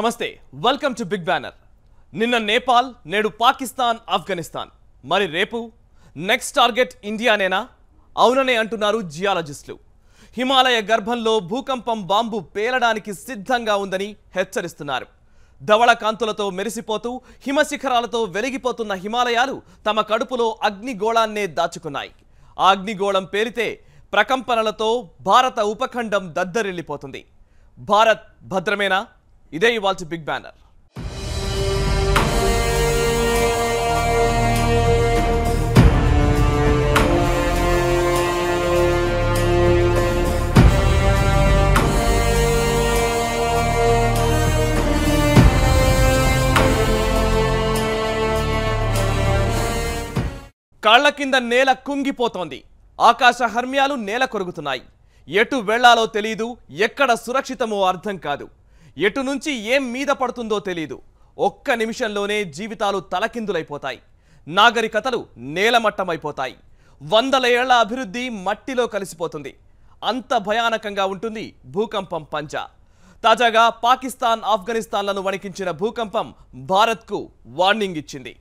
నమస్తే welcome to big banner నిన్న నేపాల్ నేడు పాకిస్తాన్ ఆఫ్ఘనిస్తాన్ మరి రేపు నెక్స్ట్ టార్గెట్ ఇండియానేనా అవుననే అంటున్నారు జియాలజిస్టులు హిమాలయ గర్భంలో భూకంపం బాంబు పేలడానికి సిద్ధంగా ఉందని హెచ్చరిస్తున్నారు ధవళ కాంతులతో మెరిసిపోతూ హిమశిఖరాలతో వెలిగిపోతున్న హిమాలయాలు తమ కడుపులో అగ్నిగోళాన్నే దాచుకున్నాయి ఆ అగ్నిగోళం పేరితే ప్రకంపనలతో భారత ఉపఖండం దద్దరిల్లిపోతుంది భారత్ భద్రమేనా ఇదే ఇవాల్టి బిగ్ బ్యానర్ కాళ్ల కింద నేల కుంగిపోతోంది ఆకాశ హర్మ్యాలు నేల కొరుగుతున్నాయి ఎటు వెళ్లాలో తెలియదు ఎక్కడ సురక్షితమో అర్థం కాదు ఎటు నుంచి ఏం మీద పడుతుందో తెలియదు ఒక్క నిమిషంలోనే జీవితాలు తలకిందులైపోతాయి నాగరికతలు నేలమట్టమైపోతాయి వందల ఏళ్ల అభివృద్ధి మట్టిలో కలిసిపోతుంది అంత భయానకంగా ఉంటుంది భూకంపం పంజా తాజాగా పాకిస్తాన్ ఆఫ్ఘనిస్తాన్లను వణికించిన భూకంపం భారత్కు వార్నింగ్ ఇచ్చింది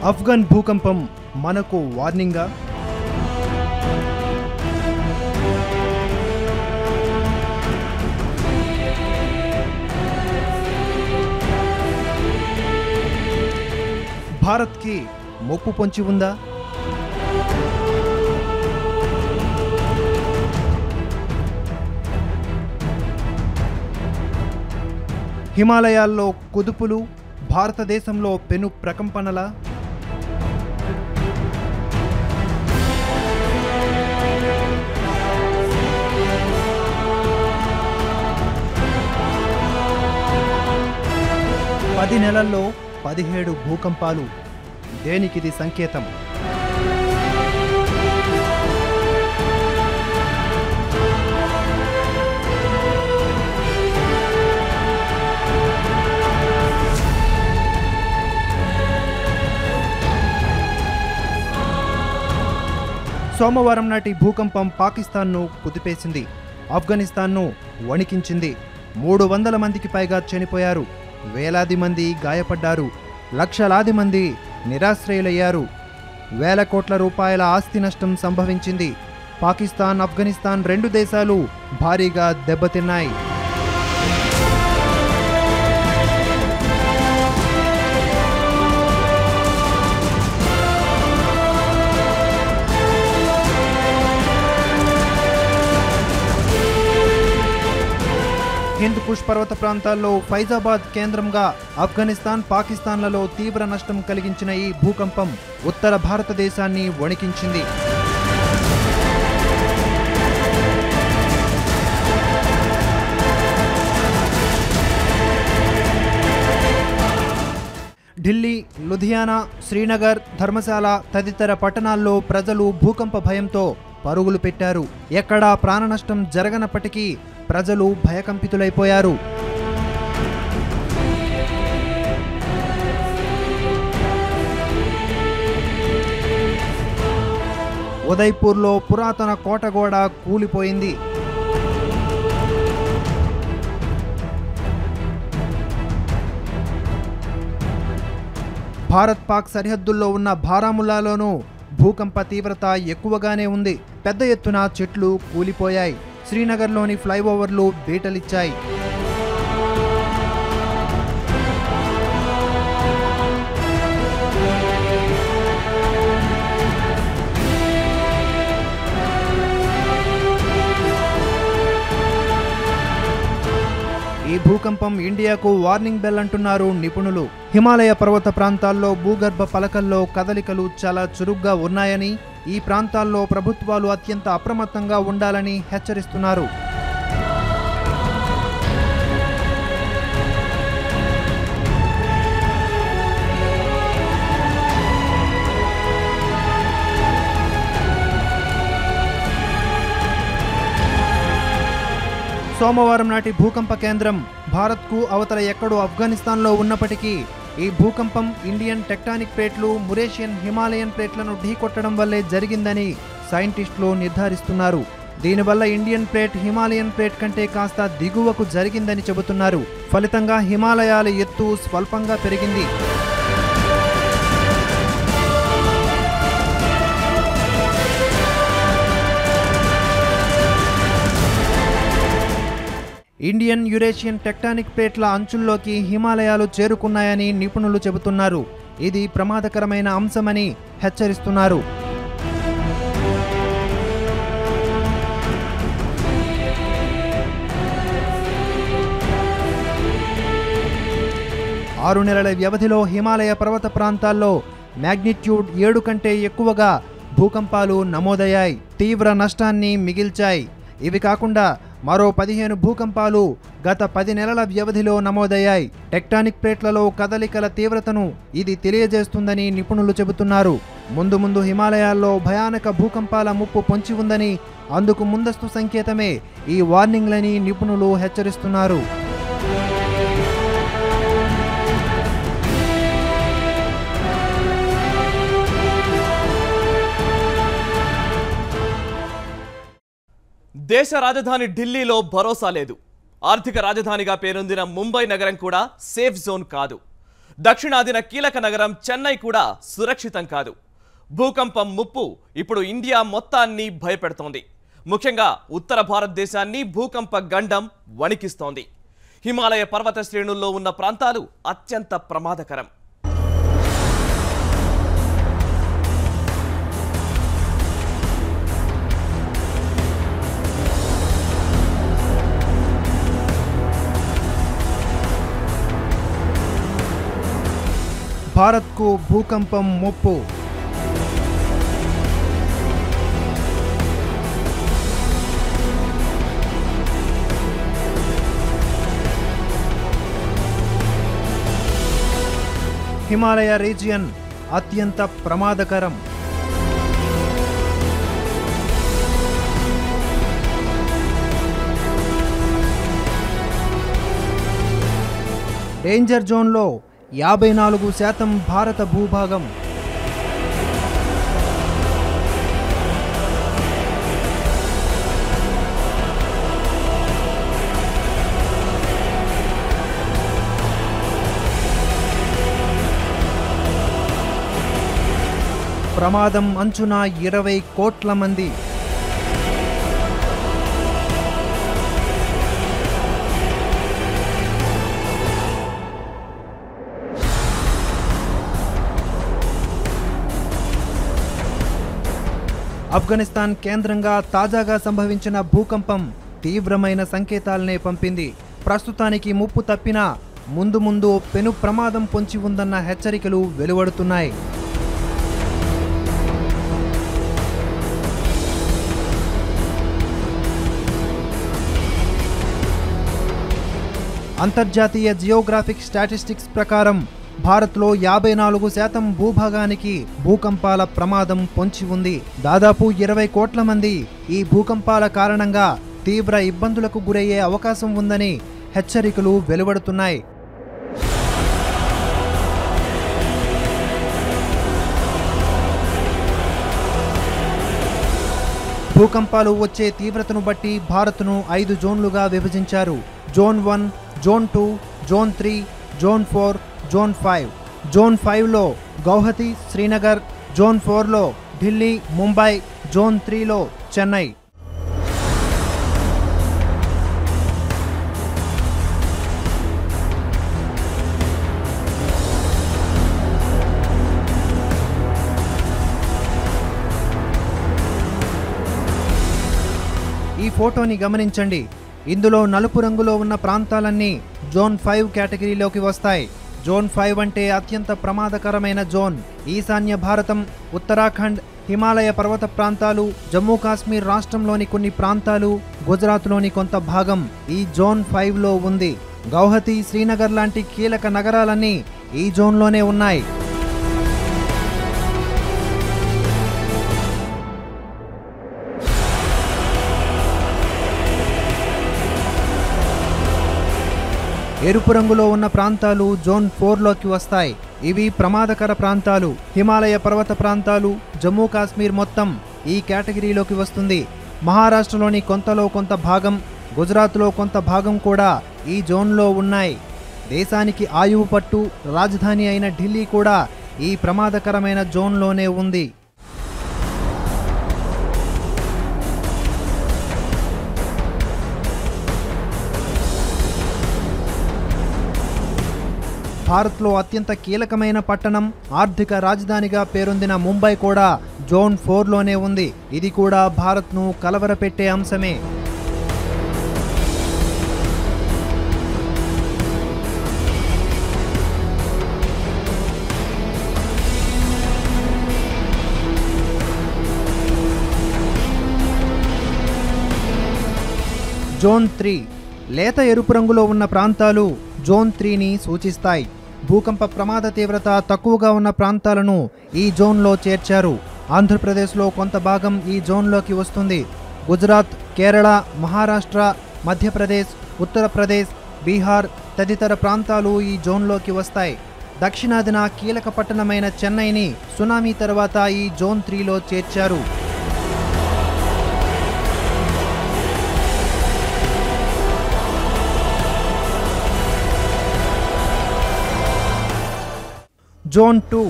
అఫ్ఘన్ భూకంపం మనకు వార్నింగా? భారత్కి ముప్పు పొంచి ఉందా? హిమాలయాల్లో కుదుపులు, భారతదేశంలో పెను ప్రకంపనల పది నెలల్లో 17 భూకంపాలు. దేనికిది సంకేతం? సోమవారం నాటి భూకంపం పాకిస్తాన్ను కుదిపేసింది, ఆఫ్ఘనిస్తాన్ను వణికించింది. 300 మందికి పైగా చనిపోయారు, వేలాది మంది గాయపడ్డారు, లక్షలాది మంది నిరాశ్రయులయ్యారు. వేల కోట్ల రూపాయల ఆస్తి నష్టం సంభవించింది. పాకిస్తాన్, ఆఫ్ఘనిస్తాన్ రెండు దేశాలు భారీగా దెబ్బతిన్నాయి. హింద్ కుష్ పర్వత ప్రాంతాల్లో ఫైజాబాద్ కేంద్రంగా ఆఫ్ఘనిస్తాన్, పాకిస్తాన్లలో తీవ్ర నష్టం కలిగించిన ఈ భూకంపం ఉత్తర భారతదేశాన్ని వణికించింది. ఢిల్లీ, లుధియానా, శ్రీనగర్, ధర్మశాల తదితర పట్టణాల్లో ప్రజలు భూకంప భయంతో పరుగులు పెట్టారు. ఎక్కడా ప్రాణ నష్టం జరగనప్పటికీ ప్రజలు భయకంపితులైపోయారు. ఉదయ్పూర్లో పురాతన కోటగోడ కూలిపోయింది. భారత్ పాక్ సరిహద్దుల్లో ఉన్న బారాముల్లాలోనూ భూకంప తీవ్రత ఎక్కువగానే ఉంది. పెద్ద ఎత్తున చెట్లు కూలిపోయాయి. శ్రీనగర్లోని ఫ్లైఓవర్లు బీటలిచ్చాయి. ఈ భూకంపం ఇండియాకు వార్నింగ్ బెల్ అంటున్నారు నిపుణులు. హిమాలయ పర్వత ప్రాంతాల్లో భూగర్భ పలకల్లో కదలికలు చాలా చురుగ్గా ఉన్నాయని, ఈ ప్రాంతాల్లో ప్రభుత్వాలు అత్యంత అప్రమత్తంగా ఉండాలని హెచ్చరిస్తున్నారు. సోమవారం నాటి భూకంప కేంద్రం భారత్కు అవతల ఎక్కడో ఆఫ్ఘనిస్తాన్లో ఉన్నప్పటికీ ఈ భూకంపం ఇండియన్ టెక్టానిక్ ప్లేట్లు మురేషియన్ హిమాలయన్ ప్లేట్లను ఢీకొట్టడం వల్లే జరిగిందని సైంటిస్టులు నిర్ధారిస్తున్నారు. దీనివల్ల ఇండియన్ ప్లేట్ హిమాలయన్ ప్లేట్ కంటే కాస్త దిగువకు జరిగిందని చెబుతున్నారు. ఫలితంగా హిమాలయాల ఎత్తు స్వల్పంగా పెరిగింది. ఇండియన్ యురేషియన్ టెక్టానిక్ ప్లేట్ల అంచుల్లోకి హిమాలయాలు చేరుకున్నాయని నిపుణులు చెబుతున్నారు. ఇది ప్రమాదకరమైన అంశమని హెచ్చరిస్తున్నారు. ఆరు నెలల వ్యవధిలో హిమాలయ పర్వత ప్రాంతాల్లో మ్యాగ్నిట్యూడ్ 7 కంటే ఎక్కువగా భూకంపాలు నమోదయ్యాయి. తీవ్ర నష్టాన్ని మిగిల్చాయి. ఇవి కాకుండా మరో 15 భూకంపాలు గత 10 నెలల వ్యవధిలో నమోదయ్యాయి. టెక్టానిక్ ప్లేట్లలో కదలికల తీవ్రతను ఇది తెలియజేస్తుందని నిపుణులు చెబుతున్నారు. ముందు హిమాలయాల్లో భయానక భూకంపాల ముప్పు పొంచి ఉందని, అందుకు ముందస్తు సంకేతమే ఈ వార్నింగ్లని నిపుణులు హెచ్చరిస్తున్నారు. దేశ రాజధాని ఢిల్లీలో భరోసా లేదు. ఆర్థిక రాజధానిగా పేరొందిన ముంబై నగరం కూడా సేఫ్ జోన్ కాదు. దక్షిణాదిన కీలక నగరం చెన్నై కూడా సురక్షితం కాదు. భూకంపం ముప్పు ఇప్పుడు ఇండియా మొత్తాన్ని భయపెడుతోంది. ముఖ్యంగా ఉత్తర భారతదేశాన్ని భూకంప గండం వణికిస్తోంది. హిమాలయ పర్వత శ్రేణుల్లో ఉన్న ప్రాంతాలు అత్యంత ప్రమాదకరం. భారత్కు భూకంపం ముప్పు. హిమాలయ రీజియన్ అత్యంత ప్రమాదకరం. డేంజర్ జోన్లో 54% భారత భూభాగం. ప్రమాదం అంచున 20 కోట్ల మంది. ఆఫ్ఘనిస్తాన్ కేంద్రంగా తాజాగా సంభవించిన భూకంపం తీవ్రమైన సంకేతాలనే పంపింది. ప్రస్తుతానికి ముప్పు తప్పినా ముందు పెను ప్రమాదం పొంచి ఉందన్న హెచ్చరికలు వెలువడుతున్నాయి. అంతర్జాతీయ జియోగ్రాఫిక్ స్టాటిస్టిక్స్ ప్రకారం భారత్లో 54% భూభాగానికి భూకంపాల ప్రమాదం పొంచి ఉంది. దాదాపు 20 కోట్ల మంది ఈ భూకంపాల కారణంగా తీవ్ర ఇబ్బందులకు గురయ్యే అవకాశం ఉందని హెచ్చరికలు వెలువడుతున్నాయి. భూకంపాలు వచ్చే తీవ్రతను బట్టి భారత్ను 5 జోన్లుగా విభజించారు. Zone 1, zone 2, zone 3, zone 4, zone 5. Zone 5లో గౌహతి, శ్రీనగర్. జోన్ 4లో ఢిల్లీ, ముంబై. జోన్ 3లో చెన్నై. ఈ ఫోటోని గమనించండి. ఇందులో నలుపు రంగులో ఉన్న ప్రాంతాలన్నీ జోన్ 5 కేటగిరీలోకి వస్తాయి. జోన్ 5 అంటే అత్యంత ప్రమాదకరమైన జోన్. ఈశాన్య భారతం, ఉత్తరాఖండ్, హిమాలయ పర్వత ప్రాంతాలు, జమ్మూ కాశ్మీర్ రాష్ట్రంలోని కొన్ని ప్రాంతాలు, గుజరాత్లోని కొంత భాగం ఈ జోన్ 5లో ఉంది. గౌహతి, శ్రీనగర్ లాంటి కీలక నగరాలన్నీ ఈ జోన్లోనే ఉన్నాయి. ఎరుపు రంగులో ఉన్న ప్రాంతాలు జోన్ 4లోకి వస్తాయి. ఇవి ప్రమాదకర ప్రాంతాలు. హిమాలయ పర్వత ప్రాంతాలు, జమ్మూ కాశ్మీర్ మొత్తం ఈ కేటగిరీలోకి వస్తుంది. మహారాష్ట్రలోని కొంతలో కొంత భాగం, గుజరాత్లో కొంత భాగం కూడా ఈ జోన్లో ఉన్నాయి. దేశానికి ఆయువు పట్టు రాజధాని అయిన ఢిల్లీ కూడా ఈ ప్రమాదకరమైన జోన్లోనే ఉంది. భారత్లో అత్యంత కీలకమైన పట్టణం, ఆర్థిక రాజధానిగా పేరొందిన ముంబై కూడా జోన్ 4లోనే ఉంది. ఇది కూడా భారత్ను కలవరపెట్టే అంశమే. జోన్ 3 లేత ఎరుపు రంగులో ఉన్న ప్రాంతాలు జోన్ 3ని సూచిస్తాయి. భూకంప ప్రమాద తీవ్రత తక్కువగా ఉన్న ప్రాంతాలను ఈ జోన్లో చేర్చారు. ఆంధ్రప్రదేశ్లో కొంత భాగం ఈ జోన్లోకి వస్తుంది. గుజరాత్, కేరళ, మహారాష్ట్ర, మధ్యప్రదేశ్, ఉత్తరప్రదేశ్, బీహార్ తదితర ప్రాంతాలు ఈ జోన్లోకి వస్తాయి. దక్షిణాదిన కీలక పట్టణమైన చెన్నైని సునామీ తర్వాత ఈ జోన్ 3లో చేర్చారు. జోన్ 2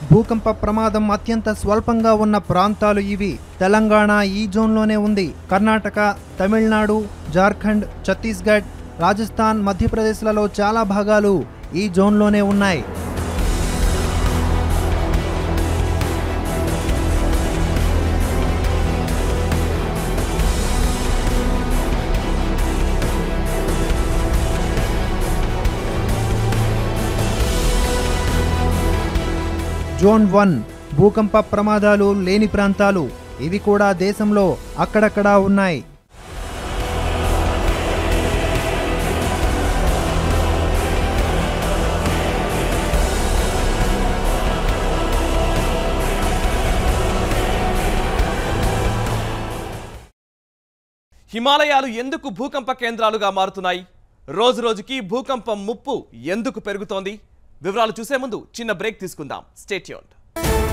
భూకంప ప్రమాదం అత్యంత స్వల్పంగా ఉన్న ప్రాంతాలు ఇవి. తెలంగాణ ఈ జోన్లోనే ఉంది. కర్ణాటక, తమిళనాడు, జార్ఖండ్, ఛత్తీస్గఢ్, రాజస్థాన్, మధ్యప్రదేశ్లలో చాలా భాగాలు ఈ జోన్లోనే ఉన్నాయి. జోన్ 1 భూకంప ప్రమాదాలు లేని ప్రాంతాలు. ఇవి కూడా దేశంలో అక్కడక్కడా ఉన్నాయి. హిమాలయాలు ఎందుకు భూకంప కేంద్రాలుగా మారుతున్నాయి? రోజు రోజుకి భూకంపం ముప్పు ఎందుకు పెరుగుతోంది? వివరాలు చూసే ముందు చిన్న బ్రేక్ తీసుకుందాం. Stay tuned.